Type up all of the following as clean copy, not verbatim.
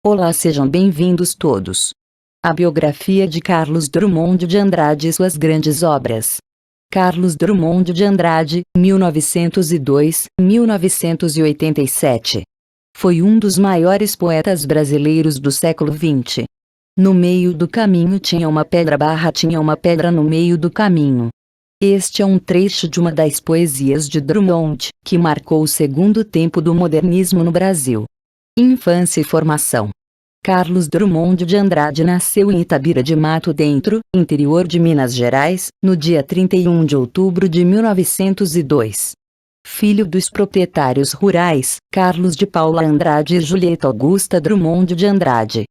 Olá, sejam bem-vindos todos. A biografia de Carlos Drummond de Andrade e suas grandes obras. Carlos Drummond de Andrade, 1902-1987. Foi um dos maiores poetas brasileiros do século XX. No meio do caminho tinha uma pedra no meio do caminho. Este é um trecho de uma das poesias de Drummond, que marcou o segundo tempo do modernismo no Brasil. Infância e formação. Carlos Drummond de Andrade nasceu em Itabira de Mato Dentro, interior de Minas Gerais, no dia 31 de outubro de 1902. Filho dos proprietários rurais, Carlos de Paula Andrade e Julieta Augusta Drummond de Andrade.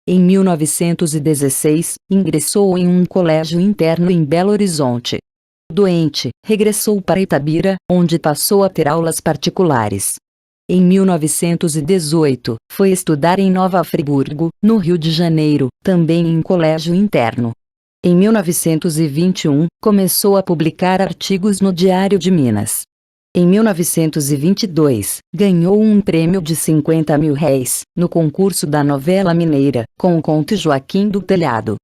Em 1916, ingressou em um colégio interno em Belo Horizonte. Doente, regressou para Itabira, onde passou a ter aulas particulares. Em 1918, foi estudar em Nova Friburgo, no Rio de Janeiro, também em colégio interno. Em 1921, começou a publicar artigos no Diário de Minas. Em 1922, ganhou um prêmio de R$50 mil, no concurso da novela mineira, com o conto Joaquim do Telhado.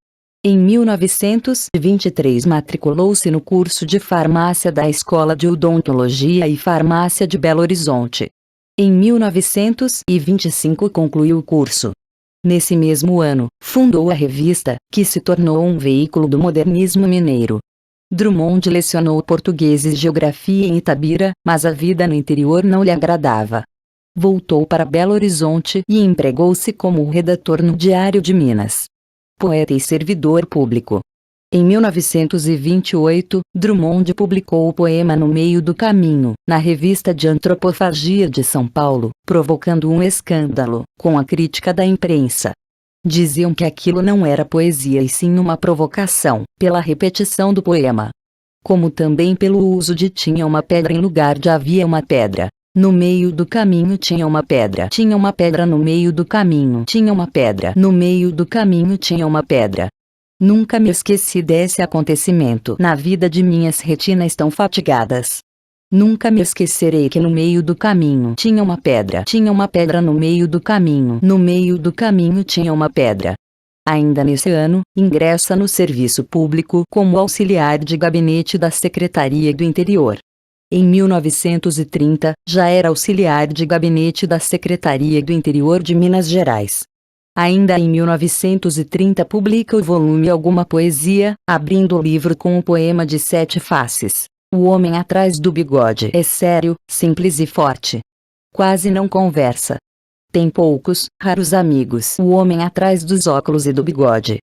Em 1923 matriculou-se no curso de farmácia da Escola de Odontologia e Farmácia de Belo Horizonte. Em 1925 concluiu o curso. Nesse mesmo ano, fundou a revista, que se tornou um veículo do modernismo mineiro. Drummond lecionou português e geografia em Itabira, mas a vida no interior não lhe agradava. Voltou para Belo Horizonte e empregou-se como redator no Diário de Minas. Poeta e servidor público. Em 1928, Drummond publicou o poema No Meio do Caminho, na Revista de Antropofagia de São Paulo, provocando um escândalo, com a crítica da imprensa. Diziam que aquilo não era poesia e sim uma provocação, pela repetição do poema. Como também pelo uso de tinha uma pedra em lugar de havia uma pedra. No meio do caminho tinha uma pedra no meio do caminho tinha uma pedra no meio do caminho tinha uma pedra. Nunca me esqueci desse acontecimento. Na vida de minhas retinas tão fatigadas. Nunca me esquecerei que no meio do caminho tinha uma pedra no meio do caminho tinha uma pedra. Ainda nesse ano, ingressa no serviço público como auxiliar de gabinete da Secretaria do Interior. Em 1930, já era auxiliar de gabinete da Secretaria do Interior de Minas Gerais. Ainda em 1930 publica o volume Alguma Poesia, abrindo o livro com o poema de 7 faces. O homem atrás do bigode é sério, simples e forte. Quase não conversa. Tem poucos, raros amigos. O homem atrás dos óculos e do bigode.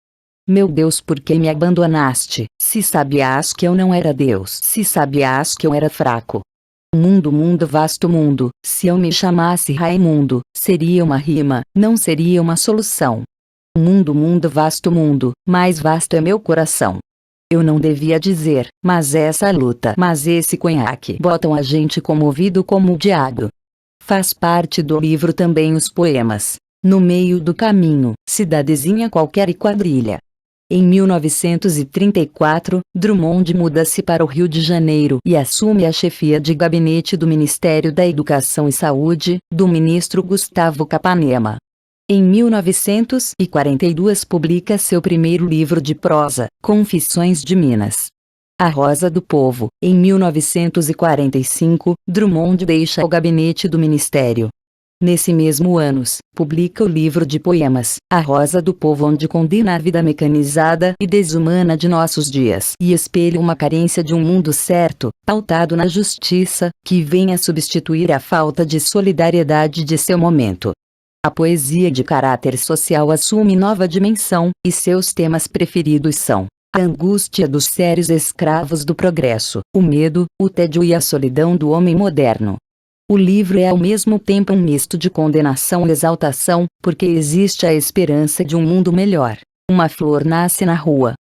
Meu Deus, por que me abandonaste? Se sabias que eu não era Deus. Se sabias que eu era fraco. Mundo, vasto mundo, se eu me chamasse Raimundo, seria uma rima, não seria uma solução. Mundo, vasto mundo, mais vasto é meu coração. Eu não devia dizer, mas essa luta, mas esse conhaque botam a gente comovido como o diabo. Faz parte do livro também os poemas. No meio do caminho, cidadezinha qualquer e quadrilha. Em 1934, Drummond muda-se para o Rio de Janeiro e assume a chefia de gabinete do Ministério da Educação e Saúde, do ministro Gustavo Capanema. Em 1942 publica seu primeiro livro de prosa, Confissões de Minas. A Rosa do Povo. Em 1945, Drummond deixa o gabinete do Ministério. Nesse mesmo ano, publica o livro de poemas, A Rosa do Povo, onde condena a vida mecanizada e desumana de nossos dias e espelha uma carência de um mundo certo, pautado na justiça, que vem a substituir a falta de solidariedade de seu momento. A poesia de caráter social assume nova dimensão, e seus temas preferidos são a angústia dos sérios escravos do progresso, o medo, o tédio e a solidão do homem moderno. O livro é ao mesmo tempo um misto de condenação e exaltação, porque existe a esperança de um mundo melhor. Uma flor nasce na rua.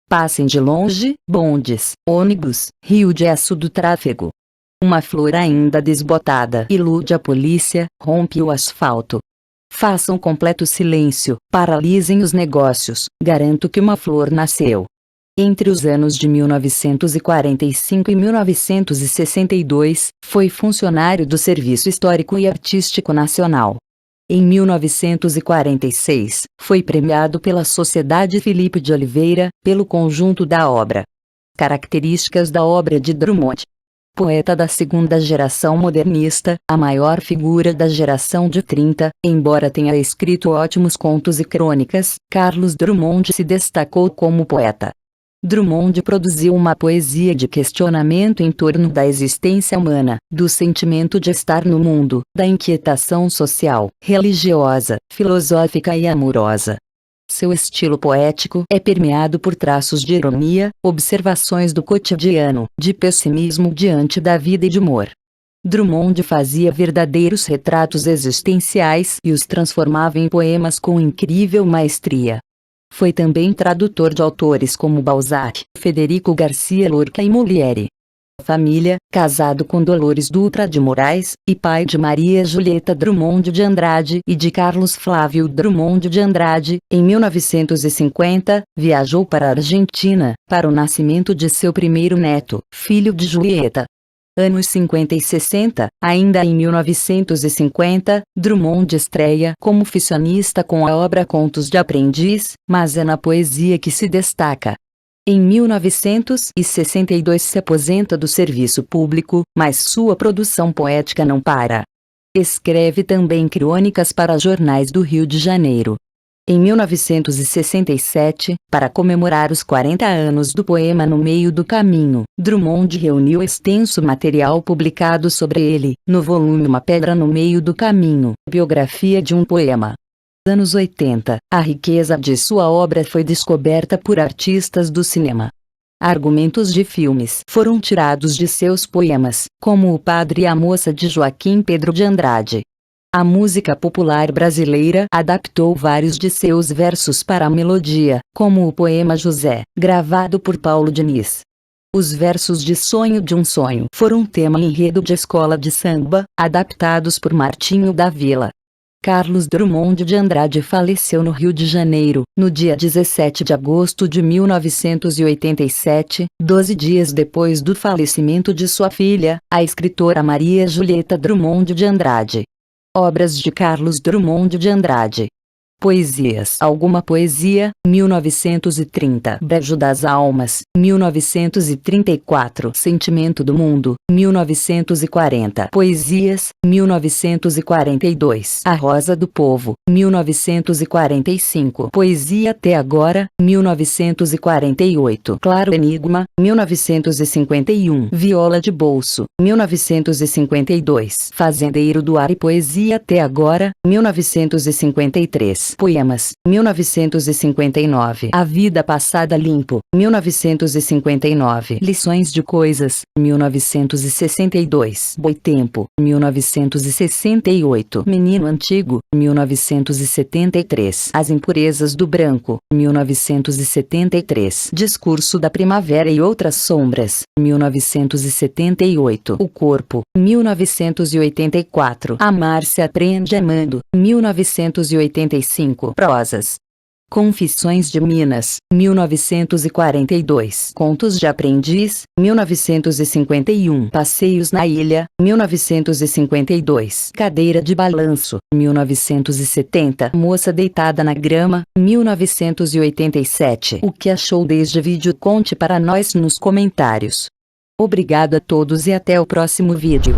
Passem de longe, bondes, ônibus, rio de aço do tráfego. Uma flor ainda desbotada ilude a polícia, rompe o asfalto. Façam completo silêncio, paralisem os negócios, garanto que uma flor nasceu. Entre os anos de 1945 e 1962, foi funcionário do Serviço Histórico e Artístico Nacional. Em 1946, foi premiado pela Sociedade Filipe de Oliveira, pelo conjunto da obra. Características da obra de Drummond. Poeta da segunda geração modernista, a maior figura da geração de 30, embora tenha escrito ótimos contos e crônicas, Carlos Drummond se destacou como poeta. Drummond produziu uma poesia de questionamento em torno da existência humana, do sentimento de estar no mundo, da inquietação social, religiosa, filosófica e amorosa. Seu estilo poético é permeado por traços de ironia, observações do cotidiano, de pessimismo diante da vida e de humor. Drummond fazia verdadeiros retratos existenciais e os transformava em poemas com incrível maestria. Foi também tradutor de autores como Balzac, Federico Garcia Lorca e Molière. Família, casado com Dolores Dutra de Moraes, e pai de Maria Julieta Drummond de Andrade e de Carlos Flávio Drummond de Andrade, em 1950, viajou para a Argentina, para o nascimento de seu primeiro neto, filho de Julieta. Anos 50 e 60, ainda em 1950, Drummond estreia como ficcionista com a obra Contos de Aprendiz, mas é na poesia que se destaca. Em 1962 se aposenta do serviço público, mas sua produção poética não para. Escreve também crônicas para jornais do Rio de Janeiro. Em 1967, para comemorar os 40 anos do poema No Meio do Caminho, Drummond reuniu extenso material publicado sobre ele, no volume Uma Pedra no Meio do Caminho, biografia de um poema. Anos 80, a riqueza de sua obra foi descoberta por artistas do cinema. Argumentos de filmes foram tirados de seus poemas, como O Padre e a Moça de Joaquim Pedro de Andrade. A música popular brasileira adaptou vários de seus versos para a melodia, como o poema José, gravado por Paulo Diniz. Os versos de Sonho de um Sonho foram tema enredo de escola de samba, adaptados por Martinho da Vila. Carlos Drummond de Andrade faleceu no Rio de Janeiro, no dia 17 de agosto de 1987, 12 dias depois do falecimento de sua filha, a escritora Maria Julieta Drummond de Andrade. Obras de Carlos Drummond de Andrade. Poesias. Alguma poesia, 1930. Brejo das Almas, 1934. Sentimento do Mundo, 1940. Poesias, 1942. A Rosa do Povo, 1945. Poesia até agora, 1948. Claro Enigma, 1951. Viola de Bolso, 1952. Fazendeiro do Ar e Poesia até agora, 1953. Poemas, 1959. A Vida Passada Limpo, 1959. Lições de Coisas, 1962. Boitempo, 1968. Menino Antigo, 1973. As Impurezas do Branco, 1973. Discurso da Primavera e Outras Sombras, 1978. O Corpo, 1984. Amar se aprende amando, 1985. Prosas. Confissões de Minas, 1942. Contos de Aprendiz, 1951. Passeios na Ilha, 1952. Cadeira de Balanço, 1970. Moça Deitada na Grama, 1987. O que achou deste vídeo? Conte para nós nos comentários. Obrigado a todos e até o próximo vídeo.